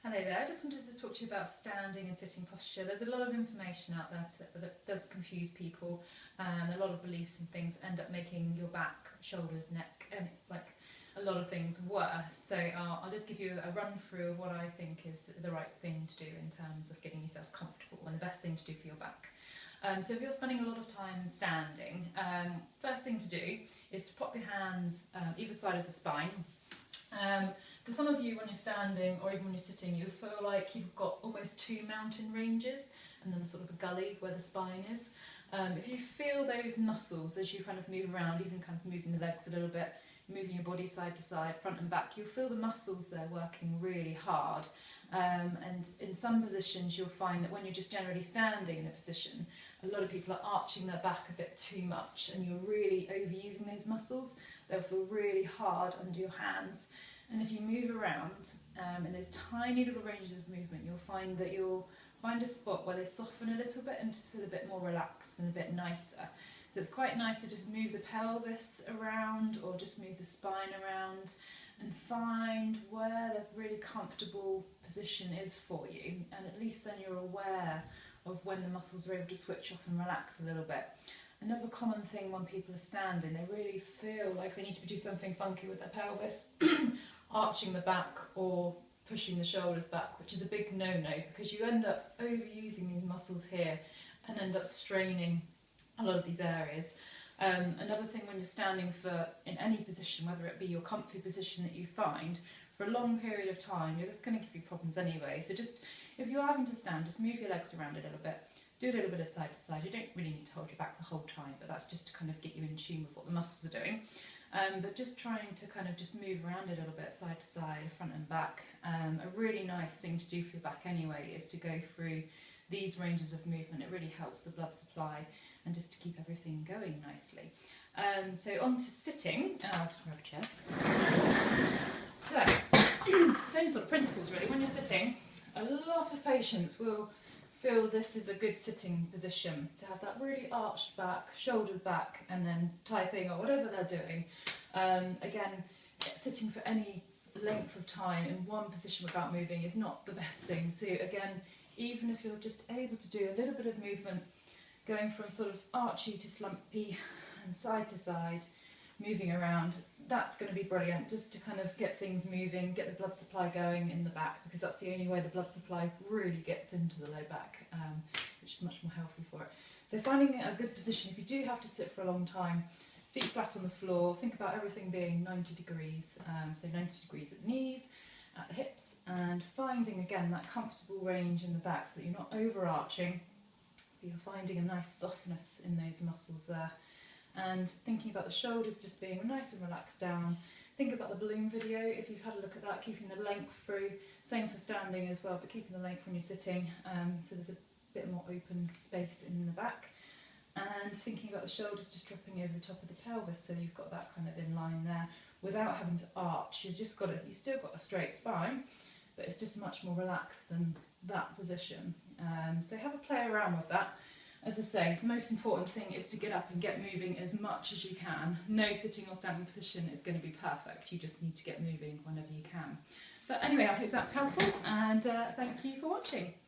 Hello there, I just wanted to talk to you about standing and sitting posture. There's a lot of information out there that does confuse people, and a lot of beliefs and things end up making your back, shoulders, neck, and like a lot of things worse. So I'll just give you a run through of what I think is the right thing to do in terms of getting yourself comfortable and the best thing to do for your back. So if you're spending a lot of time standing, first thing to do is to pop your hands either side of the spine. To some of you, when you're standing or even when you're sitting, you feel like you've got almost two mountain ranges and then sort of a gully where the spine is. If you feel those muscles as you kind of move around, even kind of moving the legs a little bit, moving your body side to side, front and back, you'll feel the muscles there working really hard. And in some positions you'll find that when you're just generally standing in a position, a lot of people are arching their back a bit too much and you're really overusing those muscles. They'll feel really hard under your hands. And if you move around in those tiny little ranges of movement, you'll find that you'll find a spot where they soften a little bit and just feel a bit more relaxed and a bit nicer. So it's quite nice to just move the pelvis around or just move the spine around and find where the really comfortable position is for you, and at least then you're aware of when the muscles are able to switch off and relax a little bit. Another common thing when people are standing, they really feel like they need to do something funky with their pelvis, arching the back or pushing the shoulders back, which is a big no-no because you end up overusing these muscles here and end up straining a lot of these areas. Another thing when you're standing in any position, whether it be your comfy position that you find, for a long period of time, you're just going to give you problems anyway. So just, if you're having to stand, just move your legs around a little bit, do a little bit of side to side. You don't really need to hold your back the whole time, but that's just to kind of get you in tune with what the muscles are doing. But just trying to kind of just move around a little bit, side to side, front and back. A really nice thing to do for your back anyway is to go through these ranges of movement. It really helps the blood supply and just to keep everything going nicely. So on to sitting. I'll just grab a chair. So, same sort of principles really. When you're sitting, a lot of patients will feel this is a good sitting position, to have that really arched back, shoulders back, and then typing or whatever they're doing. Again, sitting for any length of time in one position without moving is not the best thing. So again, even if you're just able to do a little bit of movement, going from sort of archy to slumpy and side to side, moving around, that's going to be brilliant just to kind of get things moving, get the blood supply going in the back, because that's the only way the blood supply really gets into the low back, which is much more healthy for it. So finding a good position, if you do have to sit for a long time, feet flat on the floor, think about everything being 90 degrees, so 90 degrees at the knees, at the hips, and finding again that comfortable range in the back so that you're not overarching, but you're finding a nice softness in those muscles there. And thinking about the shoulders just being nice and relaxed down. Think about the balloon video, if you've had a look at that, keeping the length through. Same for standing as well, but keeping the length when you're sitting, so there's a bit more open space in the back. And thinking about the shoulders just dropping over the top of the pelvis, so you've got that kind of in line there, without having to arch. You've still got a straight spine, but it's just much more relaxed than that position. So have a play around with that. As I say, the most important thing is to get up and get moving as much as you can. No sitting or standing position is going to be perfect. You just need to get moving whenever you can. But anyway, I hope that's helpful, and thank you for watching.